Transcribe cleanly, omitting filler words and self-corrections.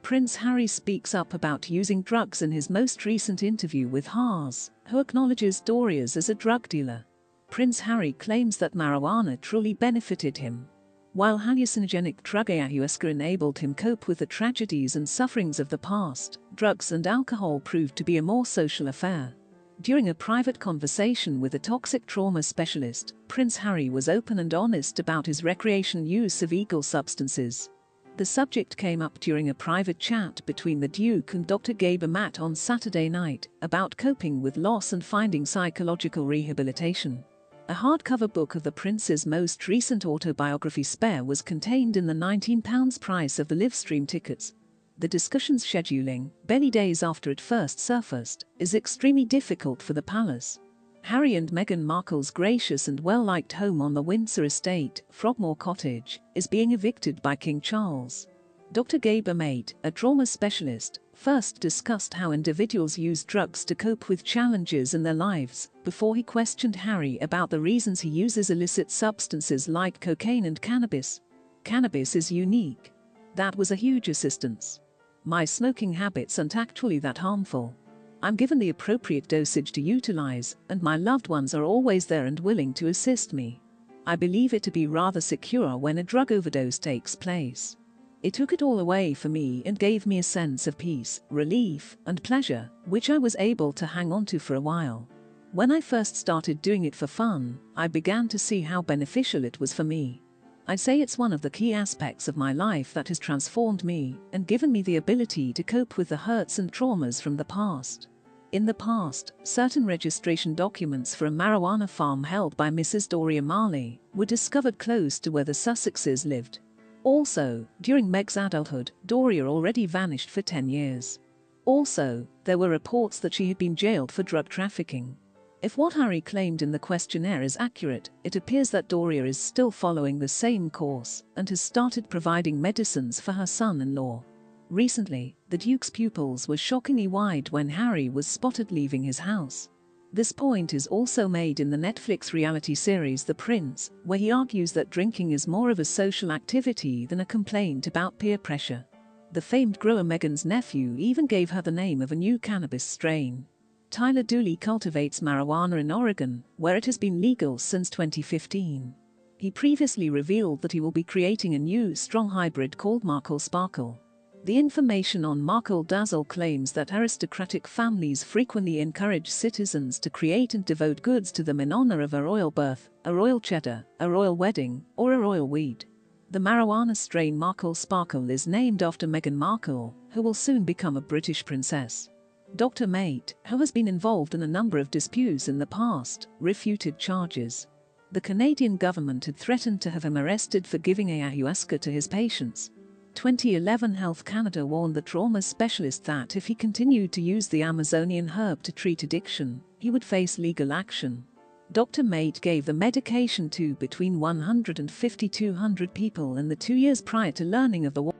Prince Harry speaks up about using drugs in his most recent interview with Haas, who acknowledges Doria's as a drug dealer. Prince Harry claims that marijuana truly benefited him. While hallucinogenic drug ayahuasca enabled him cope with the tragedies and sufferings of the past, drugs and alcohol proved to be a more social affair. During a private conversation with a toxic trauma specialist, Prince Harry was open and honest about his recreational use of illegal substances. The subject came up during a private chat between the Duke and Dr. Gabor Mate on Saturday night about coping with loss and finding psychological rehabilitation. A hardcover book of the Prince's most recent autobiography Spare was contained in the £19 price of the Livestream tickets. The discussion's scheduling, barely days after it first surfaced, is extremely difficult for the palace. Harry and Meghan Markle's gracious and well-liked home on the Windsor Estate, Frogmore Cottage, is being evicted by King Charles. Dr. Gabor Mate, a trauma specialist, first discussed how individuals use drugs to cope with challenges in their lives, before he questioned Harry about the reasons he uses illicit substances like cocaine and cannabis. Cannabis is unique. That was a huge assistance. My smoking habits aren't actually that harmful. I'm given the appropriate dosage to utilize, and my loved ones are always there and willing to assist me. I believe it to be rather secure when a drug overdose takes place. It took it all away for me and gave me a sense of peace, relief, and pleasure, which I was able to hang on to for a while. When I first started doing it for fun, I began to see how beneficial it was for me. I'd say it's one of the key aspects of my life that has transformed me and given me the ability to cope with the hurts and traumas from the past. In the past, certain registration documents for a marijuana farm held by Mrs. Doria Marley were discovered close to where the Sussexes lived. Also, during Meg's adulthood, Doria already vanished for 10 years. Also, there were reports that she had been jailed for drug trafficking. If what Harry claimed in the questionnaire is accurate, it appears that Doria is still following the same course and has started providing medicines for her son-in-law. Recently, the Duke's pupils were shockingly wide when Harry was spotted leaving his house. This point is also made in the Netflix reality series The Prince, where he argues that drinking is more of a social activity than a complaint about peer pressure. The famed grower Meghan's nephew even gave her the name of a new cannabis strain. Tyler Dooley cultivates marijuana in Oregon, where it has been legal since 2015. He previously revealed that he will be creating a new, strong hybrid called Markle Sparkle. The information on Markle Dazzle claims that aristocratic families frequently encourage citizens to create and devote goods to them in honor of a royal birth, a royal cheddar, a royal wedding, or a royal weed. The marijuana strain Markle Sparkle is named after Meghan Markle, who will soon become a British princess. Dr. Mate, who has been involved in a number of disputes in the past, refuted charges. The Canadian government had threatened to have him arrested for giving ayahuasca to his patients. 2011 Health Canada warned the trauma specialist that if he continued to use the Amazonian herb to treat addiction, he would face legal action. Dr. Mate gave the medication to between 150 to 200 people in the 2 years prior to learning of the